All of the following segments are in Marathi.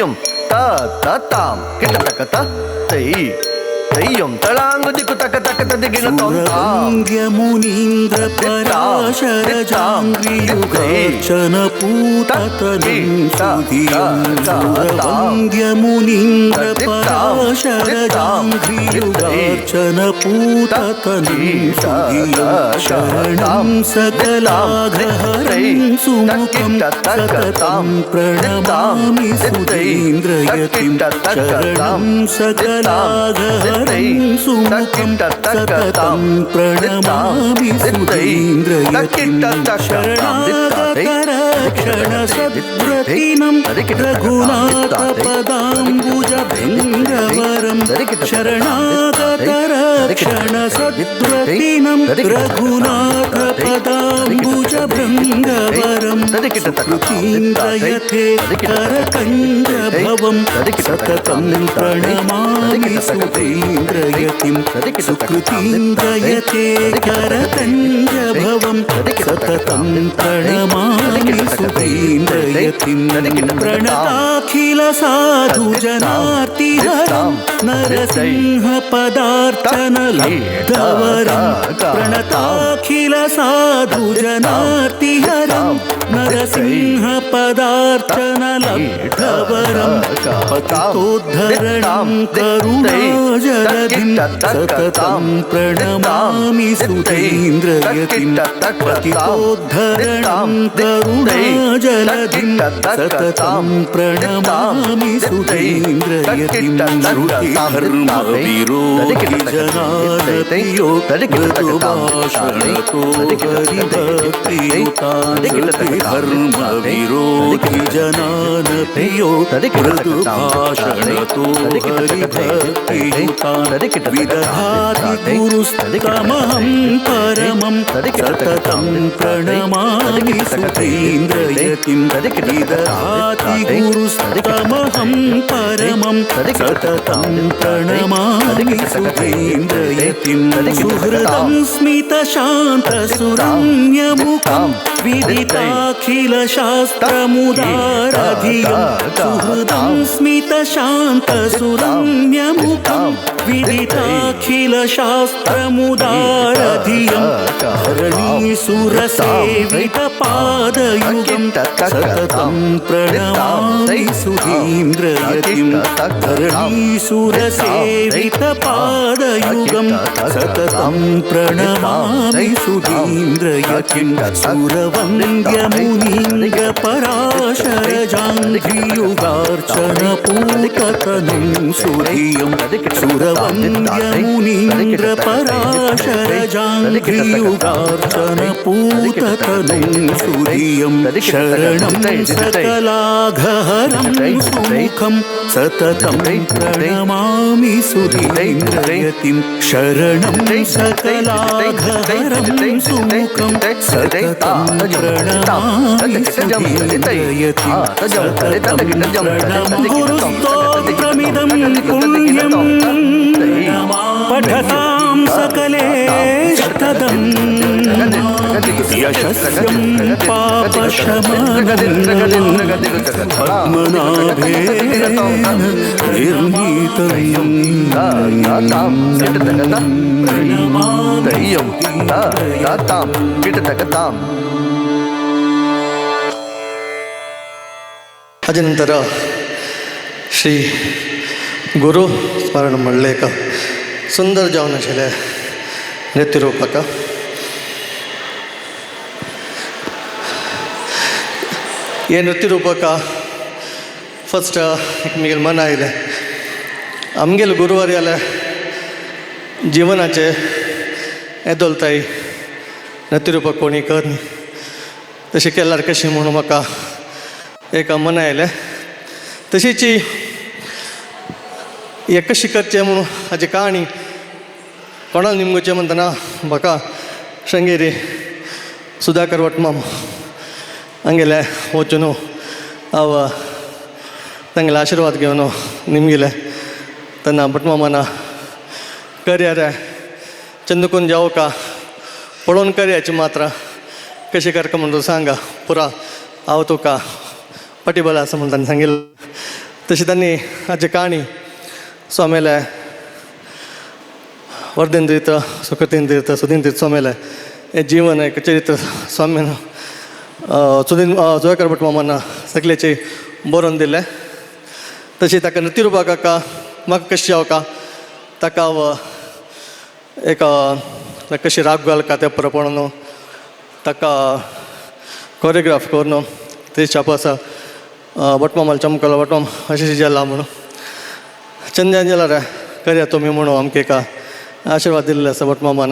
तय्यं ताम किटतकत तय् तय्यं तळांगु दिक्ಕು तक तक तदिगिन सुरवंग्य मुनीन्द्र पराशर जांग्रियुगार्चन पूततनं सुधियं सुरवंग्य मुनीन्द्र पराशर जांग्रियुगार्चन पूततनं सुधियं शरणं सकलाघहरं सुमुखं सततं प्रणमामि सुधीन्द्रयतिं शरणं सकलाघहरं सुमुखं सततं प्रणमामि सुधीन्द्रयतिं शरणागतरक्षणसद्व्रतिनं रघुनाथपदाम्बुजभृङ्गवरं शरणागतरक्षणसद्व्रतिनं रघुनाथपदाम्बुजभृङ्गवरं सुकृतीन्द्रयते करकञ्जभवं सततं प्रणमामि सुधीन्द्रयतिं सुकृतीन्द्रयते करकञ्जभवं सततं प्रणमामि सुधीन्द्रयतिं प्रणताखिल साधुजनार्तिहरं नरसिंहपदार्चन लब्धवरं प्रणताखिल साधुजनार्तिहरं नरसिंहपदार्चन लब्धवरं पतितोद्धरणं करुणाजलधिं सततं प्रणमामि सुधीन्द्रयतिं पतितोद्धरणं करुणाजलधिं सततं प्रणमामि सुधीन्द्रयतिं श्रुतिधर्मविरोधिजनानप्रियो मृदुभाषणतो हरिभक्तियुतान् श्रुतिधर्मविरोधिजनानप्रियो मृदुभाषणतो हरिभक्तियुतान् विदधाति गुरुस्तमहं परमं सततं प्रणमामि सुधीन्द्रयतिं विदधाति गुरुस्तमहं परमं सततं प्रणमामि सुधीन्द्रयतिं सुहृदं स्मितशान्तसुरम्यमुखं विदिताखिलशास्त्रमुदारधियं सुहृदं स्मितशान्तसुरम्यमुखं विदिताखिलशास्त्रमुदारधियं धरणीसुरसेवितपादयुगं सततं प्रणमामि सुधीन्द्रयतिं धरणीसुरसेवितपादयुगं सततं प्रणमामि सुधीन्द्रयतिं सुरवन्द्यमुनीन्द्रपराशर जाङ्घ्रियुगार्चन पूततनं सुधियं सुरवन्द्यमुनीन्द्रपराशर जाङ्घ्रियुगार्चन पूततनं सुधियं शरणं सकलाघहरं सुमुखं सततं प्रणमामि सुधीन्द्रयतिं शरणं सकलाघहरं सुमुखं सततं प्रणमामि सुधीन्द्रयतिं सततं प्रणमामि पुण्यं पठतां सकलेष्टदं यशस्यं पापशमनं पद्मनाभेन निर्णीतं तय्यं ताम किटतकताम् ಅನಂತರ ಶ್ರೀ ಗುರು ಸ್ಮರಣ ಮಾಡಲೇಕ ಸುಂದರ ಜಾವನ ಶಿಲೆ ನೃತ್ಯ ರೂಪಕ ये नृत्य रूपक फस्ट मिगेल मन आयले आमगेल गुरुवार्याले जीवनाचे येदोलताय नृत्य रूपक कोणी करनी तशें केल्यार कशें म्हणून म्हाका एक मन आयलें तशीच हें कशें करचें म्हणून हाची कहाणी कोणाक निमगोचें म्हणटना म्हाका शृंगेरी सुधाकर वटमाम ಹಂಗೆಲ್ಲ ವಚನು ಅವ ತಂಗೆಲ್ಲ ಆಶೀರ್ವಾದ घेवन ನಿಮಗೆಲ್ಲ ತನ್ನ ಭಟ್ಮಾಮನ ಕರಿಯಾರೆ चंदकून जावं का पळोवन करयाची मात्र कशें करता म्हणून सांगा पुरा हांव तुका पटिबल आसा म्हणटा सांगिल्लें तशी त्यांनी हाचे काणी स्वामेले वर्धेन तीर्थ सुकृतीन तीर्थ सुदीन तीर्थ स्वामेले हे जीवन एक चरित्र स्वामीन जोयकर भट मामान सगळ्याचे बरोवन दिले. तशी ताका नृत्यरूपा काका म्हाका कशी जावका ताका एक कशी राग घालका त्या प्रमाणे ताका कोरियोग्राफ करून ते छाप आसा भटमामाल चमकलो भटमाम अशें जाला म्हणून चंद्यान जाल्यार करया तुमी म्हणून आमकां एका आशिर्वाद दिल्ले आसा भटमामान.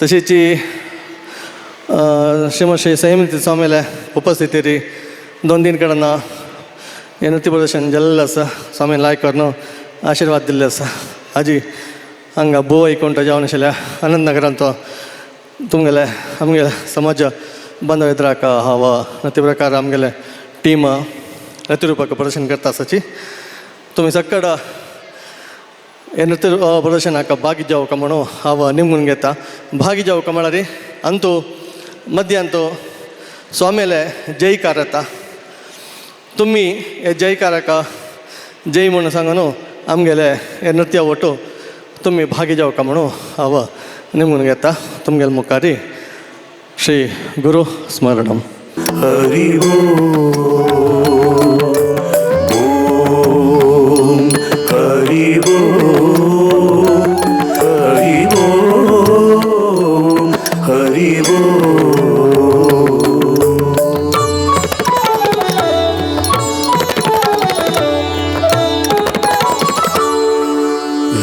तशीच श्रीमत श्री संयमित स्वामीले उपस्थितीरी 2 दिन कडेन हे नृत्य प्रदर्शन जाल्लें आसा. स्वामी लायक करून आशिर्वाद दिल्ले आसा. हाजी हांगा भोव वैकुंठ जावन आशिल्ल्या आनंदनगरांचो तुमगेले आमगे समाज बांधव इतराक हांव नृत्य प्रकार आमगेले टीम नृत्यरूपाक प्रदर्शन करता आसाची तुमी सकड हे नृत्य प्रदर्शनाक भागी जावका म्हणून हांव निमून घेता. भागी जावका म्हळ्यार अंतू मध्यांतू स्वामेले जयकार येता. तुमी हे जयकाराका जय म्हणून सांगून आमगेले हे नृत्य वटू तुमी भागी जावका म्हणून हांव निमून घेता. तुमगेले मुखारी श्री गुरु स्मरणम. हरि ओम हरि ओम हरि ओम हरि ओम.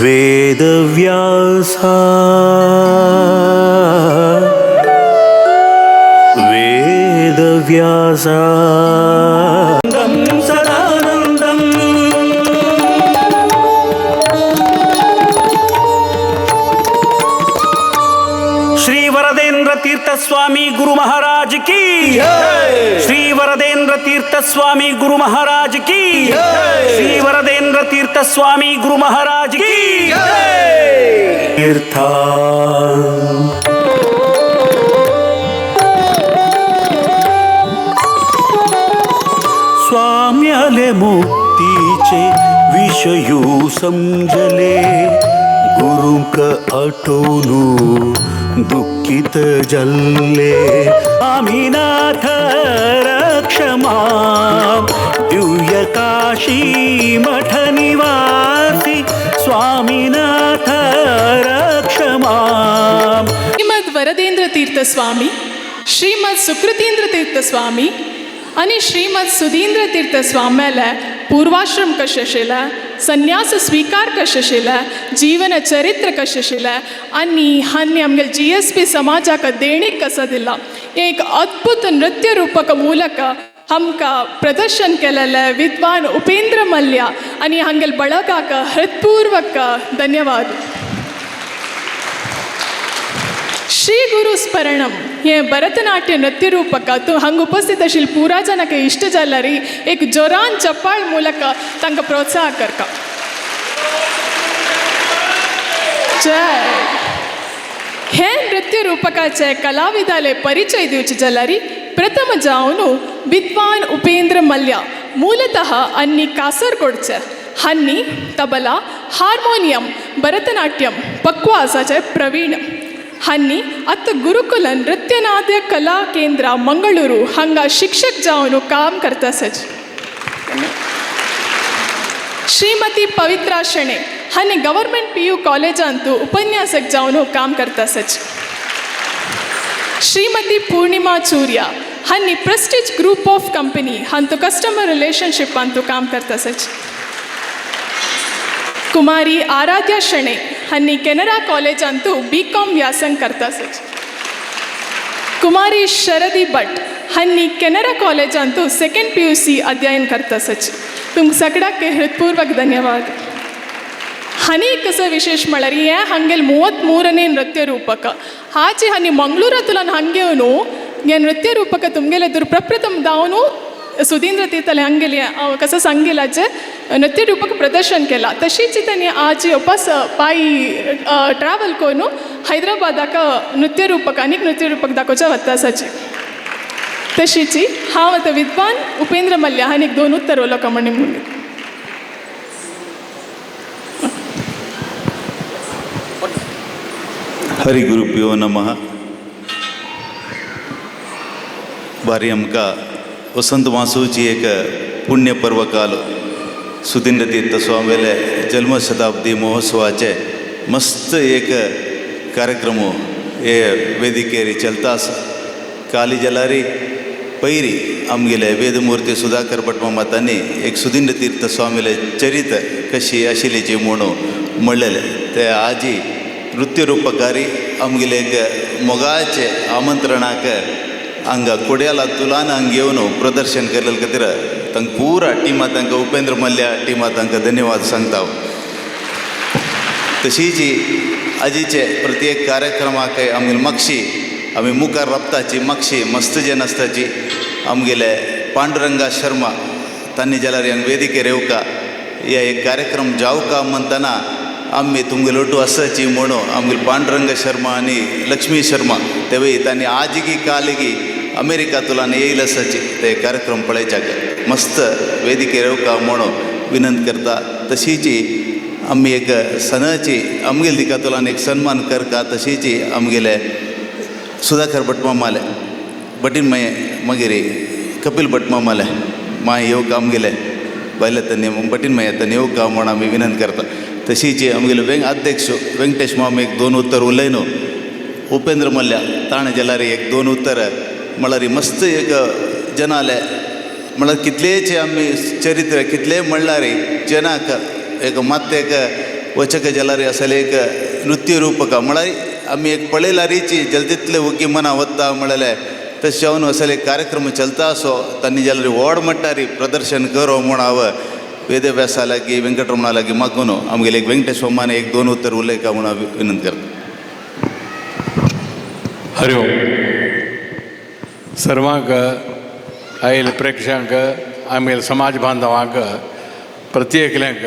वेदव्यासा वेदव्यासा सदानन्दम् श्री वरदेंद्र तीर्थ स्वामी गुरु महाराज की श्री वरदेंद्र तीर्थ स्वामी गुरु महाराज की श्री वरदेंद्र तीर्थ स्वामी गुरु महाराज की तीर्था स्वाम्याले मुक्तीचे विषयू समजले गुरुंक आठवणू दुःखित जल्ले. आमीनाथ रक्षमा दिव्य काशी मठ निवासी स्वामीनाथ रक्षमा. श्रीमद वरदेंद्र तीर्थ स्वामी, श्रीमद सुकृतींद्र तीर्थ स्वामी आणि श्रीमद सुधींद्र तीर्थ स्वाम्याला पूर्वाश्रम कशें आशिल्लें, संन्यास स्वीकार कशें आशिल्लें, जीवन चरित्र कशें आशिल्लें आनी हांणी आमगे GSP समाजाक देणीक कसो दिला एक अद्भुत नृत्य रूपक मूलक आमकां प्रदर्शन केलेले विद्वान उपेंद्र मल्ल्या आनी हांगेल बळगाक हृदयपूर्वक धन्यवाद. श्री गुरु स्मरणम हे भरतनाट्य नृत्य रूपक हांगा उपस्थित आशिल्ले पुरा जाणांक इश्ट जाल्यार एक जोरान चप्पाळ मूलक तांकां प्रोत्साह करता. जय. हे नृत्य रूपकाचे कलाविदाले परिचय दिवचे जाल्यार प्रथम जावन विद्वान उपेंद्र मल्ल्या ಮೂಲತಃ ಅನ್ನಿ ಕಾಸರಗೋಡ್चे हांनी तबला हार्मोनियम भरतनाट्यम पक्वासाचे प्रवीण. हांनी आत्ता गुरुकुल नृत्यनाट्य कला केंद्र मंगळूरू हांगा शिक्षक जावन काम करता सच. श्रीमती पवित्रा शेणे हांनी गव्हर्मेंट PU कॉलेजांत उपन्यासक जावन काम करता सच. श्रीमती पूर्णिमा चूर्या हांनी प्रेस्टीज ग्रुप ऑफ कंपनी हांतू कस्टमर रिलेशनशिप हांतू काम करता सच. कुमारी आराध्या शेणे हांनी कॅनरा कॉलेजांत BCom व्यासंग करता सच. कुमारी शरदी भट हांनी कॅनरा कॉलेजांत सेकंड PUC अध्ययन करता सच. तुमकां सगळ्यांक हृदयपूर्वक धन्यवाद. हानी कसं विशेष म्हळ्यार हे हांगेल 33ನೇ नृत्य रूपक हाचे हांनी मंगळूरांतल्यान हांगा येवन हे नृत्य रूपक तुमगेले एದುರು प्रप्रथम दावन सुधींद्र तीर्थले हांगेले कसं सांगेलाचे नृत्य रूपक प्रदर्शन केला. तशीच त्यांनी आज वापस पायी ट्रॅव्हल करून हैदराबादाक नृत्य रूपक अनेक नृत्य रूपक दाखोवचे वता आसाचे. तशीची हांव आतां विद्वान उपेंद्र मल्ल्या हांवें एक 2 उत्तर उलोवंक म्हणून म्हणलें. हरि गुरुभ्यो नमः. बारी आमकां वसंत मासूची एक पुण्य पर्व काल सुधींद्र तीर्थ स्वामीले जन्मशताब्दी महोत्सवाचे मस्त एक कार्यक्रम हे वेदिकेर चलता आसा. काली जलारी पैरी आमगेले वेदमूर्ती सुधाकर भट मामातांनी एक सुधींद्र तीर्थ स्वामीले चरित्र कशी आशिल्लीची म्हणून म्हणलेले ते आजी नृत्य रूपकारी आमगेले एक मोगाचे आमंत्रणाक हांगा कोड्याला तुलान हांगा येवन प्रदर्शन केलेले खातीर तांकां पुरा टिमा तांकां उपेंद्र मल्ल्या टिमा तांकां धन्यवाद सांगता. तशीच आजीचे प्रत्येक कार्यक्रमाक आमगेले मागशी आमी मुखार रप्ताची मागशी मस्त जे नासताची आमगेले पांडुरंगा शर्मा तांणी जाल्यार हांगा वेदिकेर येवका हे एक कार्यक्रम जावका म्हणटना आम्ही तुमगे लोटू आसाची म्हणून आमगे पांडुरंग शर्मा आणि लक्ष्मी शर्मा तेवे तांणी आजगी कालगी अमेरिकातुल्यान येयल आसाची ते कार्यक्रम पळयच्याक मस्त वेदिकेर येवका म्हणून विनंती करता. तशीच आमी एक सणाची आमगेले दिकातुल्यान एक सन्मान करता. तशीच आमगेले सुधाकर भट मामाले बटीन मागीर कपिल भट मामाले माय येवका आमगेले बायले तन्नी बटीन माय येता येवका म्हणून आमी विनंती करता. तशीच आमगेले अध्यक्ष वेंकटेश माम एक 2 उत्तर उलयन उपेंद्र मल्ल्या ताणें जाल्यार एक 2 उत्तर म्हळ्यार मस्त एक जनाले म्हळ्यार कितलेशे आमी चरित्र कितले म्हणल्यार जनाक एक मात एक वचक जाल्यार असले एक नृत्य रूपक म्हळ्यार आमी एक पळयल्यारीची जल तितले ओगी मना वता म्हळ्यार तशें जावन असले कार्यक्रम चलता असो तांणी जाल्यार व्हड म्हणटारी प्रदर्शन करो म्हूण हांव वेदव्यासा लागी वेंकटरमणा लागी मागून आमगेले एक वेंकटेश स्वामान एक 2 उत्तर उलयका म्हणून विनंती करता. हरि ओम. सर्वांक आयिल्ले प्रेक्षकांक आमगेले समाज बांधवांक प्रत्येकल्यांक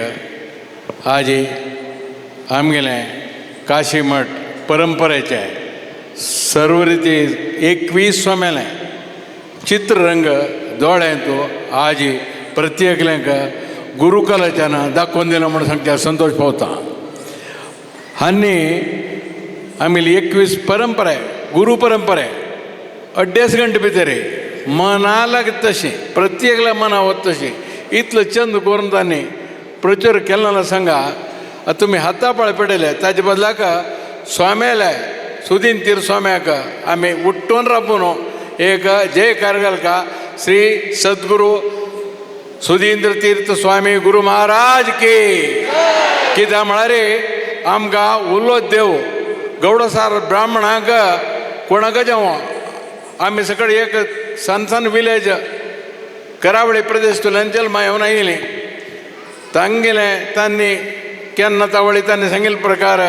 आज आमगेले काशी मठ परंपरेचे सर्व रिती 21वें चित्ररंग दोळ्यांतू आज प्रत्येकल्यांक गुरुकुलाच्यान दाखोवन दिलो म्हणून सांगता संतोष पावता. हांनी आमी 21 परंपरे गुरु परंपरे 2.5 घंटे भितर मना तशी प्रत्येकल्या मना वता तशी इतलो चंद करून तांणी प्रचार केलो सांगा. तुमी हातापाळे पडयले ताजे बदलाक स्वाम्याले सुधीन तीर स्वाम्याक आमी उट्टून राबून एक जय कारगलका श्री सद्गुरू सुधींद्र तीर्थ स्वामी गुरु महाराज की कित्याक म्हळ्यार आमकां उलो देव गौडसार ब्राह्मणांक कोणाक जेवं आमी सकळ एक सन विलेज करावळी प्रदेश तुल्यान जल्मा येवन आयिल्लीं तांगेले तांणी केन्ना तावळी तांणी सांगिल्ले प्रकार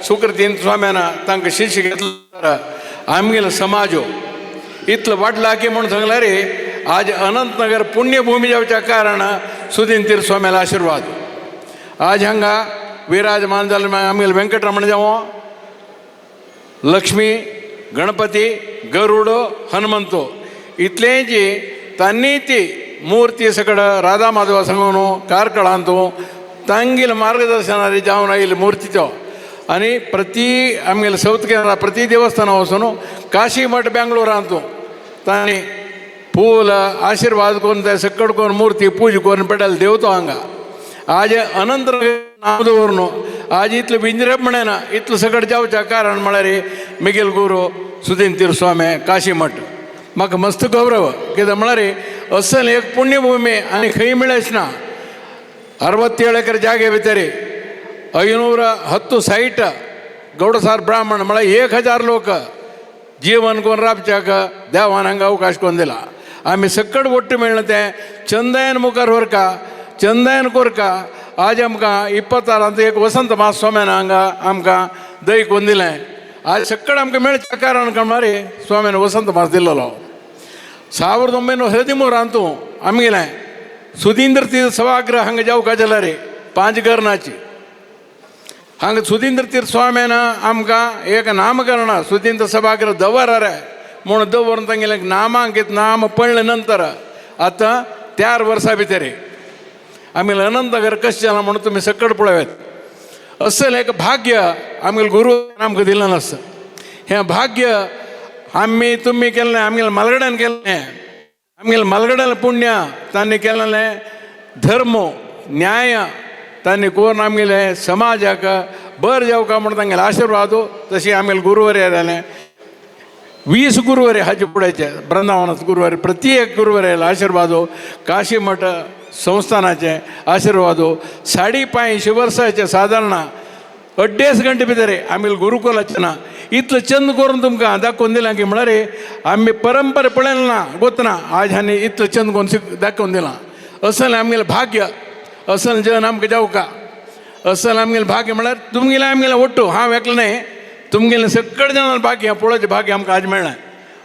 सुकृतीन स्वाम्यान तांकां शिश्य घेतलो आमगेलो समाजो इतलो वाडला की म्हणून सांगल्यार आज अनंतनगर पुण्यभूमी जावच्या कारण सुधीन तीर स्वाम्याला आशीर्वाद. आज हांगा विराजमान जाल्ले आमगेले वेंकटरमण जावं लक्ष्मी गणपती गरुड हनुमंतो इतलेंची तांणी ती मूर्ती सकड राधा माधवा सांगून कारकळांतू तांगेले मार्गदर्शनारी जावन आयिल्ले मुर्तीचो आनी प्रती आमगेले सावथ केरळा प्रती देवस्थाना वचून काशी मठ बेंगलोरांतू तांणी फूल आशीर्वाद करून ते सकड करून मूर्ती पूज करून पेटल देवतो हांगा. आज अनंत नांव दवरून आज इतलें विंजरपणान इतलें सकड जावच्या कारण म्हळ्यार मिगेल गुरू सुधीन तीर स्वामी काशी मठ म्हाका मस्त गौरव कित्याक म्हळ्यार असल एक पुण्यभूमी आनी खंय मेळच ना. 67 एकर जागे भितर 510 सायट गौडसार ब्राह्मण म्हळ्यार 1000 लोक जीवन करून राबच्याक देवान हांगा अवकाश करून दिला. आमी सकड ಒಟ್ಟು मेळ्ळें तें चंदयन मुखार व्हरका चंदयन कोरका. आज आमकां 26 एक वसंत मास स्वाम्यान हांगा आमकां दय करून दिलें. आज सकड आमकां मेळच्या कारण म्हळ्यार स्वाम्यान वसंत मास दिल्लो. 1913 आमगेलें सुधींद्र तीर्थ सभागृह हांगा जावका जाल्यार 5 गर्नाची हांगा सुधींद्र तीर्थ स्वाम्यान आमकां एक नामकरण सुधींद्र सभागृह दवर रे म्हणून दवरून तांगेले नामांकीत नाम पडले नंतर आता 4 वर्सां भितर आमी अनंतनगर कशें जालां म्हणून तुमी सकट पळयात. असलें एक भाग्य आमगे गुरू आमकां दिलें नासता. हें भाग्य आमी तुमी केल्लें आमगे मालगड्यान केल्लें आमगे मालगड्यान पुण्य तांणी केल्लें धर्म न्याय तांणी करून आमगेले समाजाक बरें जावका म्हणून तांगेले आशिर्वाद तशी आमगेले गुरुवर्य जालें. 20 गुरुवर्य हाजे फुडेचे बृंदावनात गुरुवर्य प्रत्येक गुरुवर्याला आशिर्वाद काशी मठ संस्थानाचे आशिर्वाद 550 वर्साचे सादारण 2.5 घंटे भितर आमी गुरुकुलाचे ना इतलें चंद करून तुमकां दाखोवन दिलां की म्हळ्यार आमी परंपरा पळयलें ना गोतना आज हांणी इतलें चंद करून दाखोवन दिलां. असलें आमगेलें भाग्य असलें जन आमकां जावका. असलें आमगेलें भाग्य म्हळ्यार तुमगेलें आमगेलें ओट्टू हांव एकलें न्हय तुमगेलें सकट जाणां भाग्य पळोवचें भाग्य आमकां आज मेळ्ळें.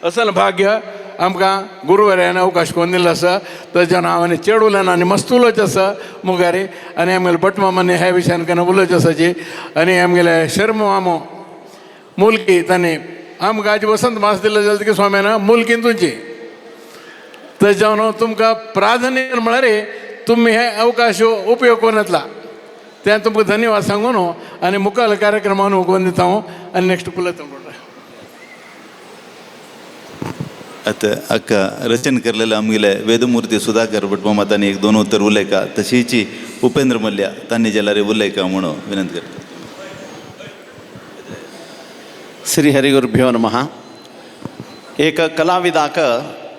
असलें भाग्य आमकां गुरुवर्यान अवकाश करून दिल्लो आसा. ताच्यान हांव आनी चेड उलयना आनी मस्त उलोवचें आसा मुखारी आनी आमगेले भटमामानी ह्या विशयान केन्ना उलोवचें आसाची आनी आमगेले शर्म मामो मुलकी तांणी आमकां आज वसंत मास दिल्लो जाल्यार तुगे स्वाम्यान मुलकीन तुजी ताच्यान तुमकां प्राधान्य म्हळ्यार तुमी हे अवकाश उपयोग करून येतला तें तुमकां धन्यवाद सांगून आनी मुखार कार्यक्रमान वळखून दिता हांव आनी नेक्स्ट उलयता. आता अक्का रचन केलेलं आमगेले वेदमूर्ती सुधाकर भटमामा तांणी 1-2 उत्तर उलयका तशीची उपेंद्र मल्ल्या तांणी जाल्यार उलयका म्हणून विनंती करता. श्री हरिगुरुभ्यो नमः. एक कलाविदाक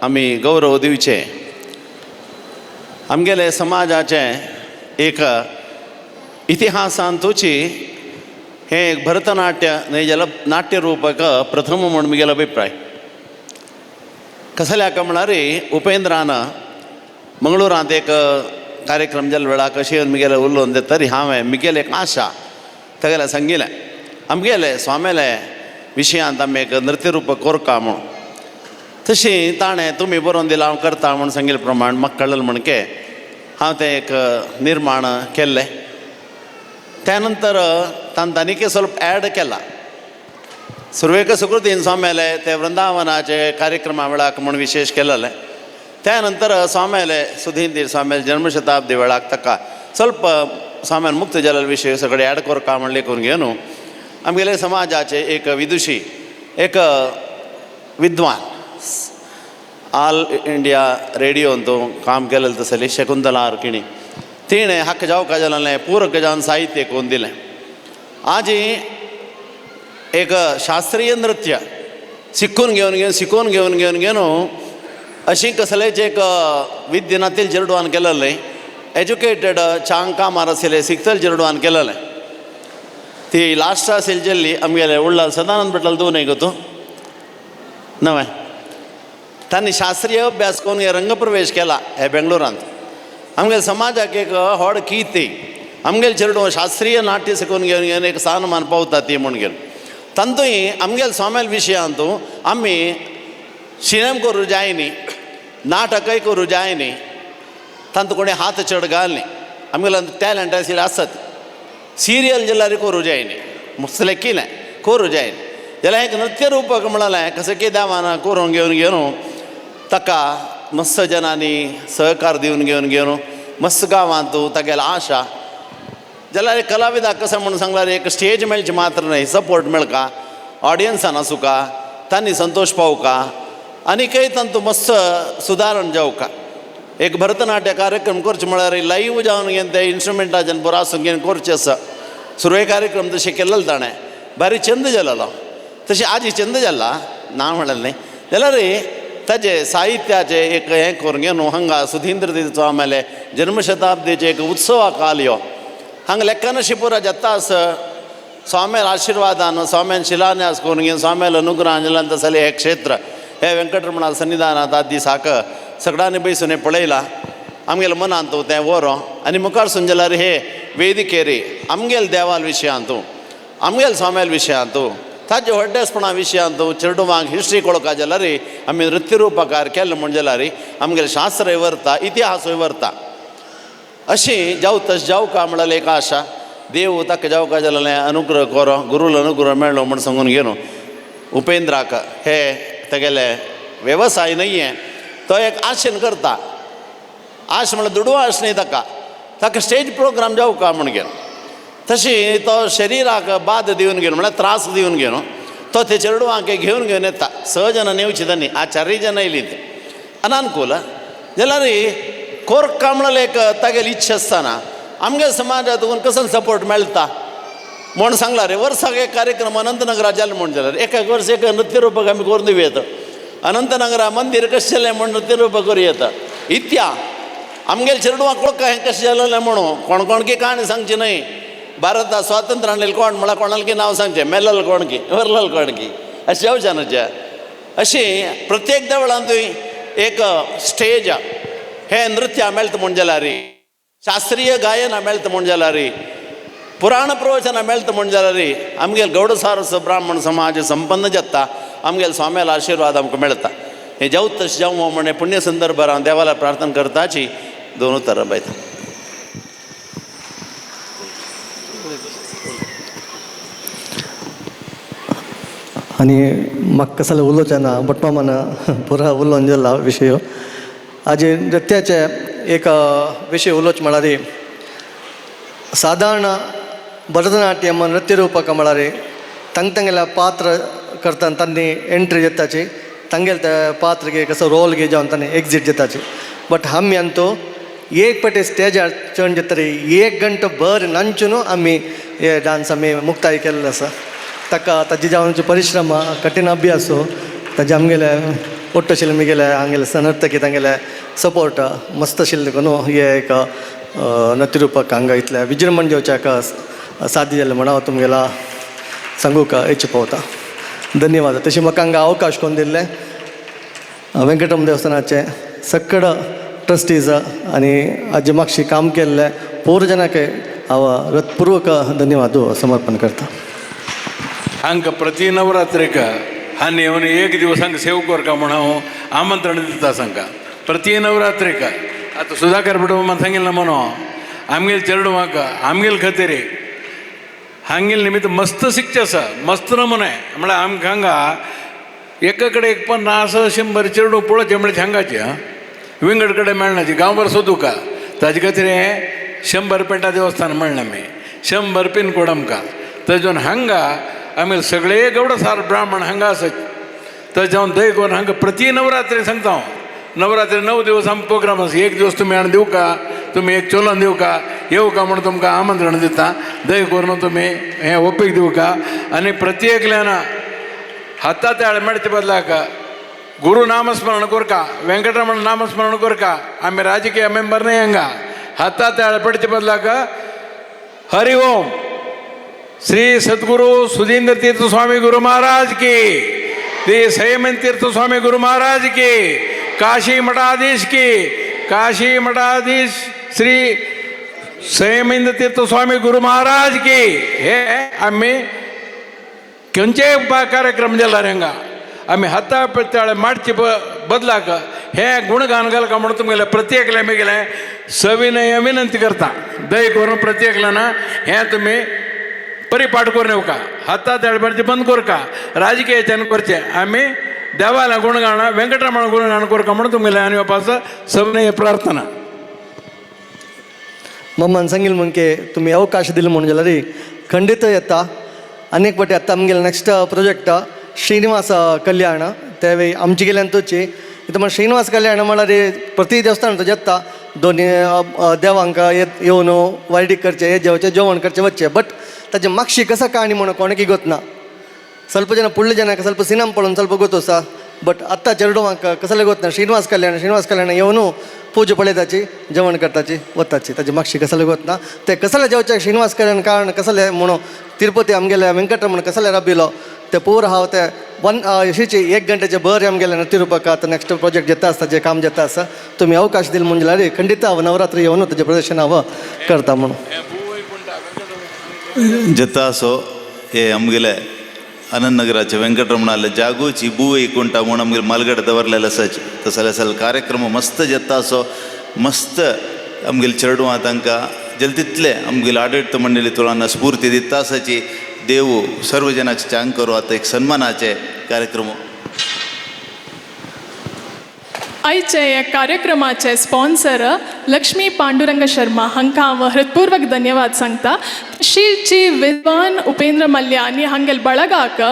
आमी गौरव दिवचे. आमगेले समाजाचे एक इतिहासांतूची हे भरतनाट्य न्हय जाल्यार नाट्य रूपक प्रथम म्हूण म्हगेलो अभिप्राय. कसल्याक म्हळ्यार उपेंद्रान मंगळुरांत एक कार्यक्रम जाल्ले वेळार कशें म्हगेले उलोवन दे तरी हांवें म्हगेली एक आशा तेगेलें सांगिल्लें आमगेले स्वामेले विशयांत आमी एक नृत्य रूपक कोरता म्हणून. तशी ताणें तुमी बरोवन दिला हांव करता म्हूण सांगिल्ले प्रमाण म्हाका कळ्ळें म्हणके हांव तें एक निर्माण केल्लें. त्या नंतर तांत्यानिके स्वल्प ॲड केला. सुरवेक सुकृतीन स्वामेले ते वृंदावनाचे कार्यक्रमा वेळाक म्हूण विशेश केलेले. त्या नंतर स्वामेले सुधींदीर स्वामेले जन्मशताब्दी वेळाक ताका स्वल्प स्वाम्यान मुक्त जाल्ले विशय सगळे ॲड करता म्हण लेखून घेवन आमगेले समाजाचे एक विदुशी एक विद्वान ऑल इंडिया रेडियोन तो काम केलेलें तसली शकुंतला आरकिणी तिणें हक्क जावका जालें पूरक जावन साहित्य करून दिलें. आज एक शास्त्रीय नृत्य शिकून घेवन अशी कसलेच एक विद्यनातील जिरडवान केलेलें एज्युकेटेड चांग कामार आशिल्लें सिक्तल जिरडवान केलेलें. ती लास्ट आशिल्ली जाल्ली आमगेले उरला सदानंद भटल दोन गो तूं नवे तांणी शास्त्रीय अभ्यास करून रंगप्रवेश केला हे बेंगलोरांत. आमगेले समाजाक एक व्हड की ती आमगेले चेडूं शास्त्रीय नाट्य शिकून घेवन एक स्थानमान पावता ती म्हूण घेवन तांतूय आमगेले स्वामेल विशयांत आमी सिनेम करूं जाय न्ही नाटकय करूं जाय न्ही तांतूं कोणें हात चड घालनी आमगेलो टॅलंट आशिल्ले आसत सिरियल जाल्यार करूं जाय न्ही मुसलें कितें करूं जाय न्ही जाल्यार एक नृत्य रूपक म्हळ्यार कशें की देवान करून घेवन ताका मस्त जनांनी सहकार दिवन घेवन मस्त गांवांत तागेलो आशा जाल्यार कलाविदाक कशें म्हणून सांगल्यार एक स्टेज मेळची मात्र न्हय सपोर्ट मेळका ऑडियन्सान आसूंका तांणी संतोष पावका आनीकय तांतूं मस्त सुदारण जावका. एक भरतनाट्य कार्यक्रम करचे म्हळ्यार लायव्ह जावन घेवन ते इन्स्ट्रुमेंटाच्यान बरो आसून घेवन करचें आसा. सुरवे कार्यक्रम तशें केल्लो ताणें भारी चंद जालेलो तशें आजी चंद जाला ना म्हणलें न्ही जाल्यार ताचे साहित्याचे एक हें करून घेवन हांगा सुधींद्र तीर्थ आमले जन्मशताब्दीचे एक उत्सवाक आल्यो हांगा लेखनशिपुरा जत्तास स्वाम्यार आशिर्वादान स्वाम्यान शिलान्यास करून घेवन स्वाम्याल अनुग्रहांजलान तसलें हें क्षेत्र हे व्यंकटरमणा सन्निधानांत आद दिसाक सगळ्यांनी बसून हें पळयलां आमगेल्या मनांत तें व्हरो आनी मुखारसून जाल्यार हे वेदिकेर आमगेल्या देवाल विशयांत आमगेल्या स्वाम्याल विशयांत ताजे व्हडलेपणा विशयांत चेडवांक हिस्ट्री कळोवका जाल्यार आमी नृत्य रूपकार केलें म्हण जाल्यार आमगेलें शास्त्रय व्हरता इतिहासूय व्हरता. अशें जावं तशें जावका म्हळ्यार एक आशा देव ताका जावका जाल्यार अनुग्रह करो गुरूल अनुग्रह मेळ्ळो म्हण सांगून घेवन उपेंद्राक हे तेगेले व्यवसाय नाही आहे तो एक आशेन करता. आश म्हळ्यार दुडवा आश न्ही ताका स्टेज प्रोग्राम जावं का म्हणून तशी तो शरिराक बाद दिवन घेवन म्हळ्यार त्रास दिवन घेवन तो ते चेडवांक घेवन येता. 6 जन नेवची तांणी आ 4 जन येयली ते अनानुकूल जाल्यार कोर्क कामळालेक तागेली इच्छा आसतना आमगे समाजातून कसो सपोर्ट मेळटा म्हूण सांगला रे. वर्साक एक कार्यक्रम अनंतनगरा जालो म्हूण जाल्यार एक वर्स एक नृत्य रूपक आमी करून दिवं येता. अनंतनगरा मंदिर कशें जालें म्हूण नृत्य रूपक करूं येता. इत्या आमगेले चेडवांक कळका हें कशें जालें म्हणून कोणकोणकी काणी सांगची न्हय. भारता स्वातंत्र्य हाडलें कोण म्हळ्यार कोणालकी नांव सांगचें मेलल कोणकी वरलल कोणकी अशें जावचें न्हय. अशी प्रत्येक देवळांतूय एक स्टेज हे नृत्य मेळटा म्हूण जाल्यार शास्त्रीय गायन मेळटा म्हूण जाल्यार पुराण प्रवचनां मेळटा म्हूण जाल्यार आमगेलो गौडसारस ब्राह्मण समाज संपन्न जाता. आमगेलो स्वाम्यालो आशिर्वाद आमकां मेळटा. हें जावं तशें जावं म्हण पुण्य संदर्भार हांव देवाला प्रार्थना करताची 2 उतरां बायता. आनी म्हाका कसले उलोवचें ना बट मामान पुरा उलोवन जाला विशय. हाजे नृत्याचे एक विशय उलोवचें म्हळ्यार साधारण भरतनाट्यम नृत्य रूपक म्हळ्यार तांगेल्या पात्र करतना तांणी एंट्री जाताची तांगेले त्या पात्रगे कसो रोल घे जावन तांणी एग्जीट जाताची. बट आमी अंतू एक पाटी स्टेजार चड जातरी 1 घंटो भर नांचून आमी हे डान्स आमी मुक्ताय केल्लो आसा. ताका ताजे जावनचे परिश्रम कठीण अभ्यास ताजे आमगेले ओट्ट आशिल्ले आमगेले हांगेले नर्तकी तांगेले सपोर्ट मस्त आशिल्ले न्हू. हे एक नृत्य रूपक हांगा इतले विजृंभण जेवच्याक साध्य जालें म्हण हांव तुमगेला सांगूक इच्छा पावता. धन्यवाद. तशें म्हाका हांगा अवकाश करून दिल्ले वेंकटरमण देवस्थानाचे सकड ट्रस्टीज आनी हाजे मागशी काम केल्ले पूर्ण जनांक हांव हृदयपूर्वक धन्यवाद समर्पण करता. हांकां प्रति नवरात्रेक हांणी येवन एक दिवस हांकां सेव करता म्हूण हांव आमंत्रण दिता तांकां. प्रति नवरात्रेक आतां सुधाकर भटमान सांगिल्लें म्हणून आमगेले चेडवांक आमगेले खातीर हांगेले निमित्त मस्त शिकचें आसा. मस्त नमुने म्हळ्यार आमकां हांगा एका कडेन एक 50-100 चेडूं पळोवचें म्हळ्यार हांगाचे विंगड कडेन मेळनाची गांवभर सोदूका. ताजे खातीर हें 100 पेटा देवस्थान म्हणलें आमी 100 पिनकोड आमकां. ताजे हांगा आमी सगळे गौडसार ब्राह्मण हांगा आसात. ताजे हांव दय करून हांगा प्रति नवरात्री सांगता हांव. नवरात्री 9 दिवस आमकां प्रोग्राम आसा. एक दिवस तुमी हाडून दिवं का तुमी एक चलोवन दिवं का येवं का म्हणून तुमकां आमंत्रण दिता. दय करून तुमी हें ओपेक दिवं का. आनी प्रत्येकल्यान हाता ताळ मेळचे बदलाक गुरु नामस्मरण करका वेंकटरमण नामस्मरण करका. आमी राजकीय मेंबर न्हय हांगा. हाता ताळ पडचे बदलाक हरि ओम श्री सद्गुरु सुधींद्र तीर्थ स्वामी गुरु महाराज की, श्री संयमन तीर्थ स्वामी गुरु महाराज की, काशी मठाधीश की, काशी मठाधीश श्री संयमेंद्र तीर्थ स्वामी गुरु महाराज की. हे आम्ही खंयचेय कार्यक्रम जाल्यार हांगा आमी हाता ताळे माडचे बदलाक हे गुणगान घालका म्हणून तुमगेले प्रत्येकले मेगेले सविनय विनंती करता. दय करून प्रत्येकल्यान हें तुमी परिपाठ करून येवका. हाता ताळे मारचे बंद करका. राजकीयाच्यान करचे. आमी देवाला गुणगान वेंकटरमण गुणगान करका म्हणून तुमगेले आनी वपास सविनय प्रार्थना. मम्मान सांगिल्लें म्हणके तुमी अवकाश दिलो म्हणून जाल्यार खंडीत येता. आनीक फावटी आतां आमगेले नेक्स्ट प्रोजेक्ट श्रीनिवास कल्याण ते वेळी आमचे गेल्यान तुची इतून श्रीनिवास कल्याण म्हळ्यार प्रति देवस्थान येता दोनी देवांक येवन वायडीक करचे हे जेवचे जेवण करचे वच्चे. बट ताजे मागशी कसा काणी म्हणून कोणाकी गोतना. ಸ್ವಲ್ಪ ಜನ ಪುಳ್ಳ ಜನಕ್ಕೆ ಸ್ವಲ್ಪ ಸಿನಿಮಾ ಪಳೋನು ಸ್ವಲ್ಪ ಗೊತ್ತು ಸಹ. ಬಟ್ ಅತ್ತ ಚೆರಡುವಾಂಕ ಕಸಲೆ ಗೊತ್ತ ಶ್ರೀನಿವಾಸ ಕಲ್ಯಾಣ ಇವನು ಪೂಜೆ ಪಳೆದಾಚಿ जेवण करताची वताची ताजे मागशी कसले गोतना ते कसले जेवचे श्रीनिवास कल्याण कारण कसले म्हणून तिरुपती आमगेले वेंकटरमण कसले राबिलो ते पूर हांव ते अशीची 1 घंटेचे भर आमगेले नृत्य रूपक आतां नेक्स्ट प्रोजेक्ट जेता आसता जे काम जेता आसा तुमी अवकाश दिले म्हणजे जाल्यार खंडीत हांव नवरात्री येवन ताजे प्रदर्शन हांव करता म्हणून जेता असो हे आमगेले अनंतनगराचे वेंकटरमणाले जागोची बुवई कुंटा म्हणून आमगेले मालगड दवरलेले आसाचे तसले कार्यक्रम मस्त जेता असो मस्त आमगेले चेडवां तांकां जेल तितले आमगेले आडळित मंडळी तुळांना स्फूर्ती दिता आसाची. देव सर्व जनाक चांग करो. आता एक सन्मानाचे कार्यक्रम आयचे या कार्यक्रमाचे स्पॉन्सर लक्ष्मी पांडुरंग शर्मा हांकां हांव हृदपूर्वक धन्यवाद सांगता. तशीची विद्वान उपेंद्र मल्य आनी हांगेल बळगाक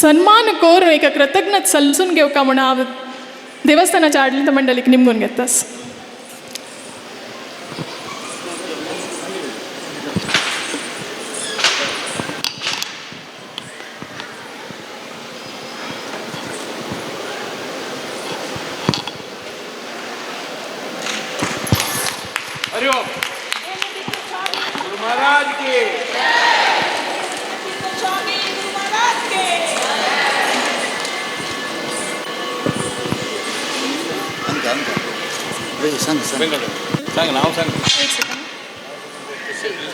सन्मान करून एक कृतज्ञत सल्सून घेवका म्हणून हांव देवस्थानाच्या आडಳಿತ मंडळीक निमगून घेतास. हरिओम गुरु महाराज की सांग नाव सांग.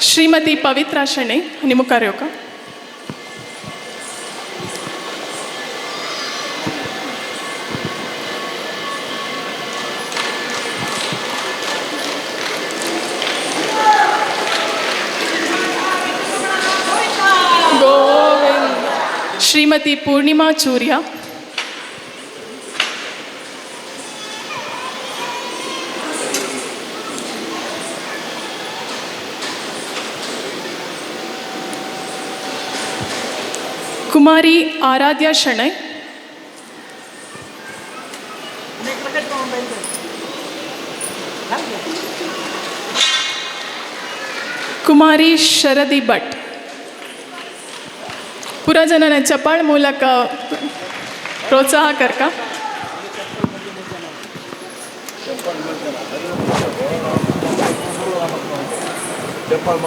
श्रीमती पवित्रा शणै आणि मुखार येवका. गोविंद. श्रीमती पूर्णिमा चूरिया. कुमारी आराध्या शणै. कुमारी शरदी भट. पुरा ಜನನ ಚಪ್ಪಾಳೆ ಮೂಲಕ ಪ್ರೋತ್ಸಾಹ ಕರ್ಕ. चप्पल